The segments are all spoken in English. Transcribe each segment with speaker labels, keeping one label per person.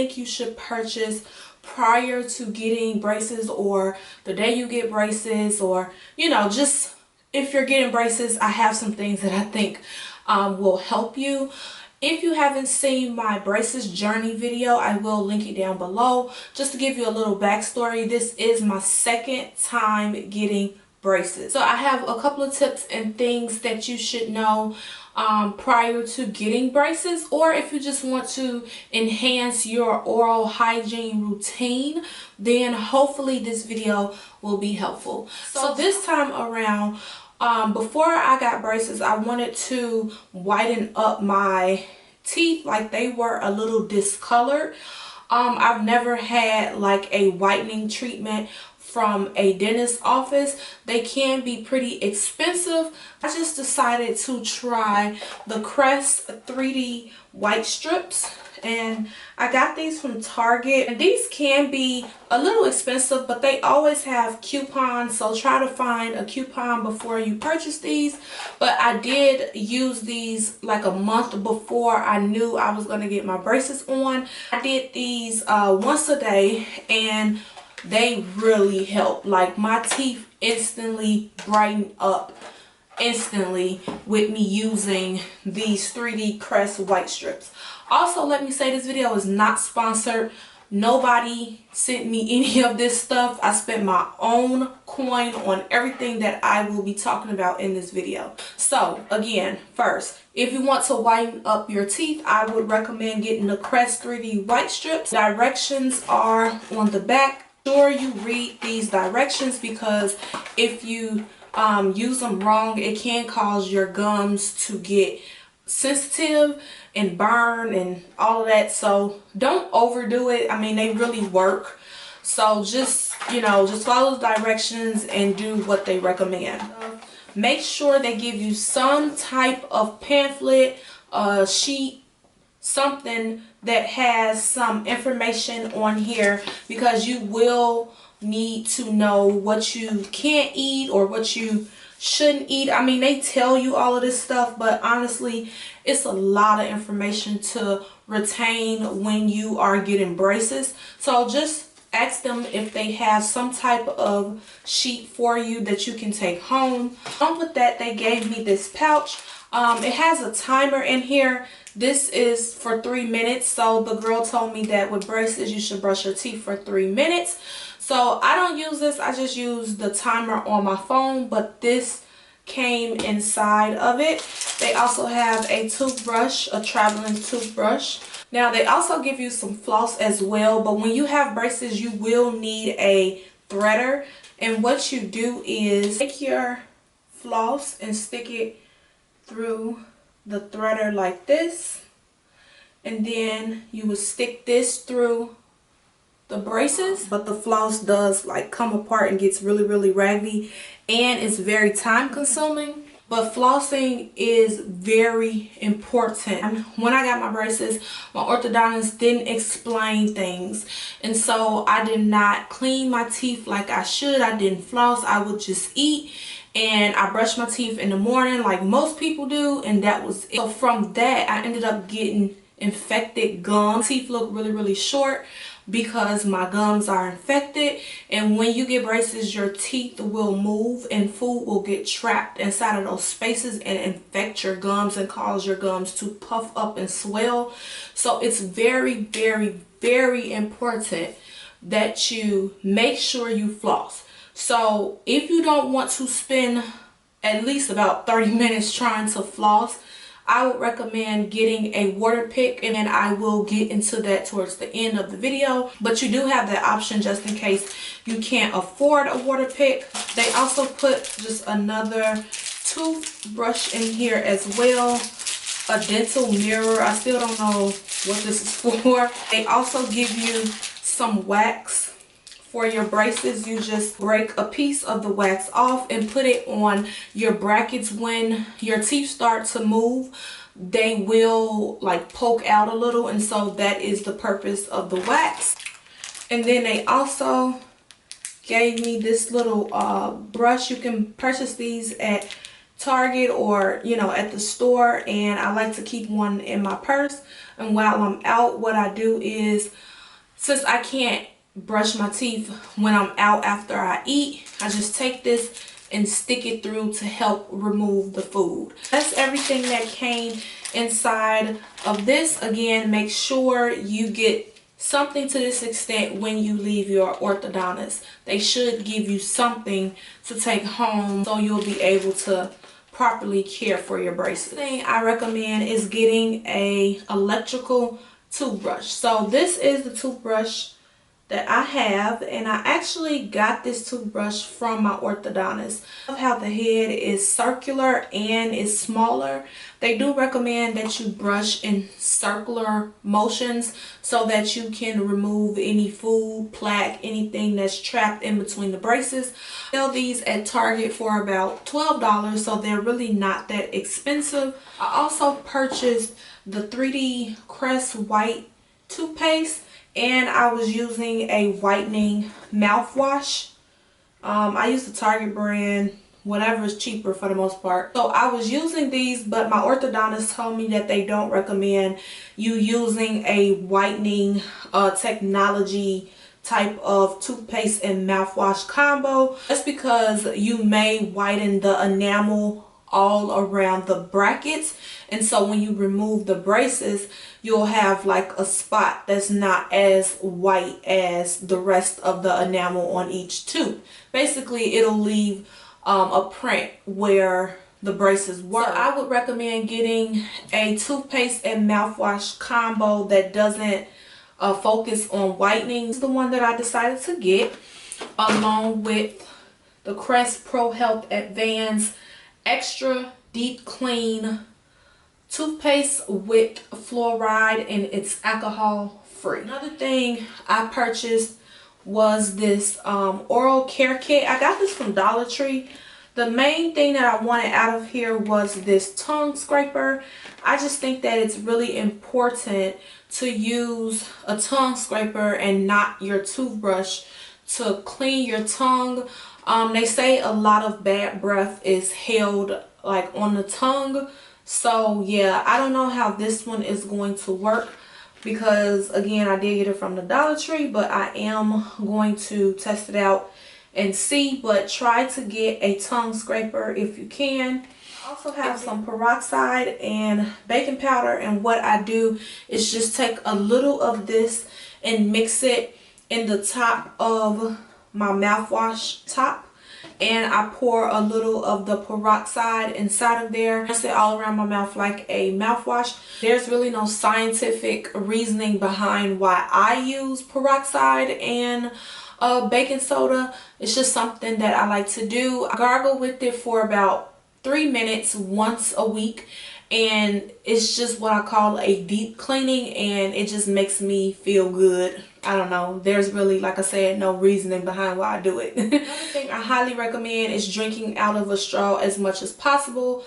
Speaker 1: think you should purchase prior to getting braces, or the day you get braces, or you know, just if you're getting braces, I have some things that I think will help you. If you haven't seen my braces journey video, I will link it down below. Just to give you a little backstory, this is my second time getting braces. So I have a couple of tips and things that you should know prior to getting braces, or if you just want to enhance your oral hygiene routine, then hopefully this video will be helpful. So this time around, before I got braces, I wanted to whiten up my teeth. Like, they were a little discolored. I've never had like a whitening treatment from a dentist office. They can be pretty expensive. I just decided to try the Crest 3D white strips, and I got these from Target, and these can be a little expensive, but they always have coupons, so try to find a coupon before you purchase these. But I did use these like a month before I knew I was going to get my braces on. I did these once a day, and they really help. Like, my teeth instantly brighten up instantly with me using these 3D Crest white strips. Also, let me say, this video is not sponsored. Nobody sent me any of this stuff. I spent my own coin on everything that I will be talking about in this video. So again, first, if you want to whiten up your teeth, I would recommend getting the Crest 3D white strips. Directions are on the back. Sure you read these directions, because if you use them wrong, it can cause your gums to get sensitive and burn and all of that. So don't overdo it. I mean, they really work. So just, you know, just follow the directions and do what they recommend. Make sure they give you some type of pamphlet, sheet, something that has some information on here, because you will need to know what you can't eat or what you shouldn't eat. I mean, they tell you all of this stuff, but honestly, it's a lot of information to retain when you are getting braces. So just ask them if they have some type of sheet for you that you can take home. Along with that, they gave me this pouch. It has a timer in here. This is for 3 minutes. So the girl told me that with braces, you should brush your teeth for 3 minutes. So I don't use this. I just use the timer on my phone, but this came inside of it. They also have a toothbrush, a traveling toothbrush. Now they also give you some floss as well, but when you have braces, you will need a threader. And what you do is take your floss and stick it through the threader like this, and then you would stick this through the braces. But the floss does like come apart and gets really raggedy, and it's very time consuming. But flossing is very important. When I got my braces, my orthodontist didn't explain things, and so I did not clean my teeth like I should. I didn't floss. I would just eat, and I brushed my teeth in the morning like most people do, and that was it. So from that, I ended up getting infected gums. Teeth look really short because my gums are infected, and when you get braces, your teeth will move and food will get trapped inside of those spaces and infect your gums and cause your gums to puff up and swell. So it's very important that you make sure you floss. So if you don't want to spend at least about 30 minutes trying to floss, I would recommend getting a Waterpick, and then I will get into that towards the end of the video. But you do have that option just in case you can't afford a Waterpick. They also put just another toothbrush in here as well, a dental mirror. I still don't know what this is for. They also give you some wax for your braces. You just break a piece of the wax off and put it on your brackets. When your teeth start to move, they will like poke out a little, and so that is the purpose of the wax. And then they also gave me this little brush. You can purchase these at Target or, you know, at the store, and I like to keep one in my purse. And while I'm out, what I do is since I can't brush my teeth when I'm out after I eat, I just take this and stick it through to help remove the food. That's everything that came inside of this. Again, make sure you get something to this extent when you leave your orthodontist. They should give you something to take home so you'll be able to properly care for your braces. The thing I recommend is getting a electrical toothbrush. So this is the toothbrush that I have, and I actually got this toothbrush from my orthodontist. I love how the head is circular and is smaller. They do recommend that you brush in circular motions so that you can remove any food, plaque, anything that's trapped in between the braces. I sell these at Target for about $12, so they're really not that expensive. I also purchased the 3D Crest white toothpaste, and I was using a whitening mouthwash. I use the Target brand, whatever is cheaper for the most part. So I was using these, but my orthodontist told me that they don't recommend you using a whitening technology type of toothpaste and mouthwash combo. That's because you may whiten the enamel all around the brackets, and so when you remove the braces, you'll have like a spot that's not as white as the rest of the enamel on each tooth. Basically, it'll leave a print where the braces were. So I would recommend getting a toothpaste and mouthwash combo that doesn't focus on whitening. This is the one that I decided to get, along with the Crest Pro Health Advanced Extra Deep Clean toothpaste with fluoride, and it's alcohol free. Another thing I purchased was this oral care kit. I got this from Dollar Tree. The main thing that I wanted out of here was this tongue scraper. I just think that it's really important to use a tongue scraper and not your toothbrush to clean your tongue. They say a lot of bad breath is held like on the tongue. So yeah, I don't know how this one is going to work, because again, I did get it from the Dollar Tree, but I am going to test it out and see. But try to get a tongue scraper if you can. I also have some peroxide and baking powder, and what I do is just take a little of this and mix it in the top of my mouthwash top, and I pour a little of the peroxide inside of there. I sit all around my mouth like a mouthwash. There's really no scientific reasoning behind why I use peroxide and baking soda. It's just something that I like to do. I gargle with it for about 3 minutes once a week, and it's just what I call a deep cleaning, and it just makes me feel good. I don't know, there's really, like I said, no reasoning behind why I do it. Another thing I highly recommend is drinking out of a straw as much as possible.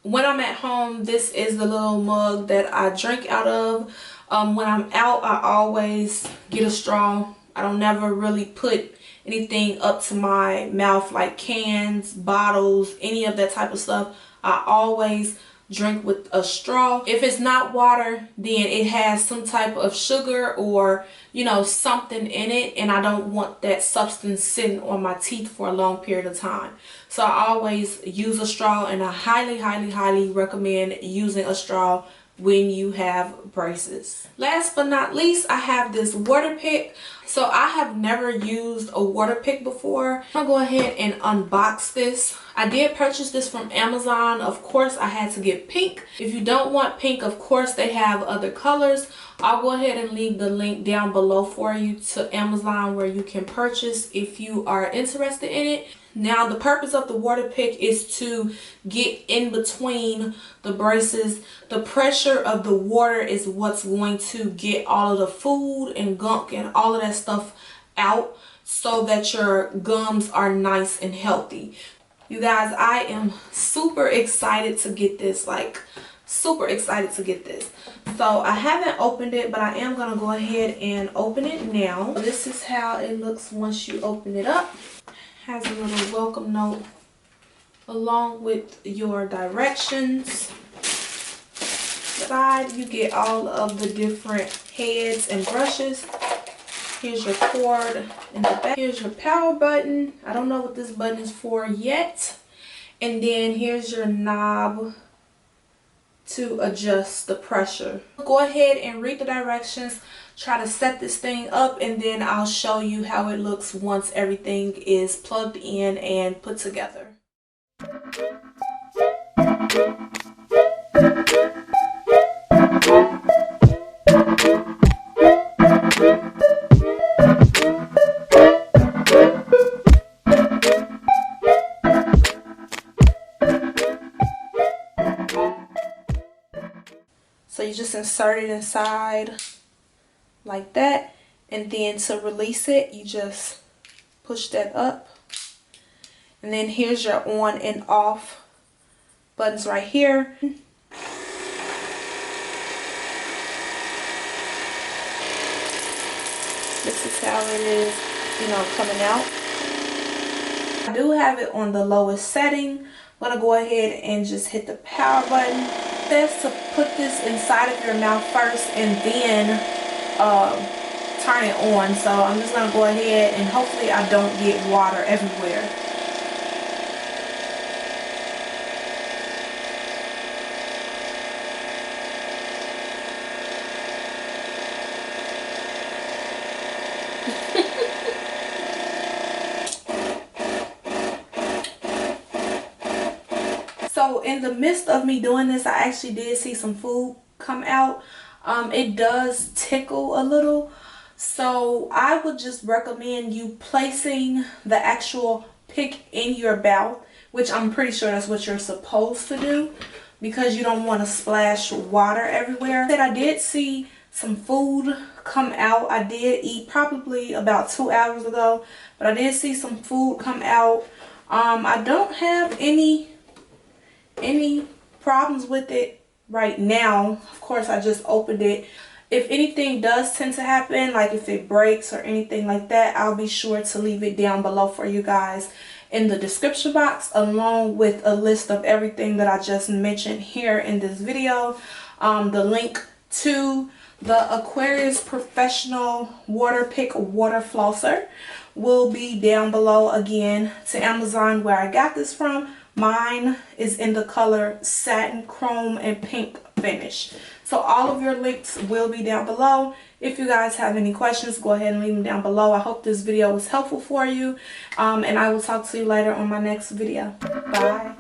Speaker 1: When I'm at home, this is the little mug that I drink out of. When I'm out, I always get a straw. I don't never really put anything up to my mouth like cans, bottles, any of that type of stuff. I always drink with a straw. If it's not water, then it has some type of sugar or, you know, something in it, and I don't want that substance sitting on my teeth for a long period of time. So I always use a straw, and I highly recommend using a straw when you have braces. Last but not least, I have this Waterpick. So I have never used a Waterpick before. I'm gonna go ahead and unbox this. I did purchase this from Amazon. Of course, I had to get pink. If you don't want pink, of course, they have other colors. I'll go ahead and leave the link down below for you to Amazon where you can purchase if you are interested in it. Now, the purpose of the Waterpick is to get in between the braces. The pressure of the water is what's going to get all of the food and gunk and all of that stuff out so that your gums are nice and healthy. You guys, I am super excited to get this, like super excited to get this. So I haven't opened it, but I am going to go ahead and open it now. This is how it looks once you open it up. Has a little welcome note along with your directions. Inside you get all of the different heads and brushes. Here's your cord in the back. Here's your power button. I don't know what this button is for yet. And then here's your knob to adjust the pressure. Go ahead and read the directions. Try to set this thing up, and then I'll show you how it looks once everything is plugged in and put together. So you just insert it inside like that, and then to release it, you just push that up. And then here's your on and off buttons right here. This is how it is, coming out. I do have it on the lowest setting. I'm gonna go ahead and just hit the power button. It says to put this inside of your mouth first and then turn it on. So I'm just gonna go ahead and hopefully I don't get water everywhere. So in the midst of me doing this, I actually did see some food come out. It does tickle a little, so I would just recommend you placing the actual pick in your mouth, which I'm pretty sure that's what you're supposed to do, because you don't want to splash water everywhere. I did see some food come out. I did eat probably about 2 hours ago, but I did see some food come out. I don't have any problems with it right now. Of course, I just opened it. If anything does tend to happen, like if it breaks or anything like that, I'll be sure to leave it down below for you guys in the description box, along with a list of everything that I just mentioned here in this video. The link to the Aquarius Professional Waterpick Waterflosser will be down below, again, to Amazon, where I got this from. Mine is in the color satin, chrome, and pink finish. So all of your links will be down below. If you guys have any questions, go ahead and leave them down below. I hope this video was helpful for you. And I will talk to you later on my next video. Bye.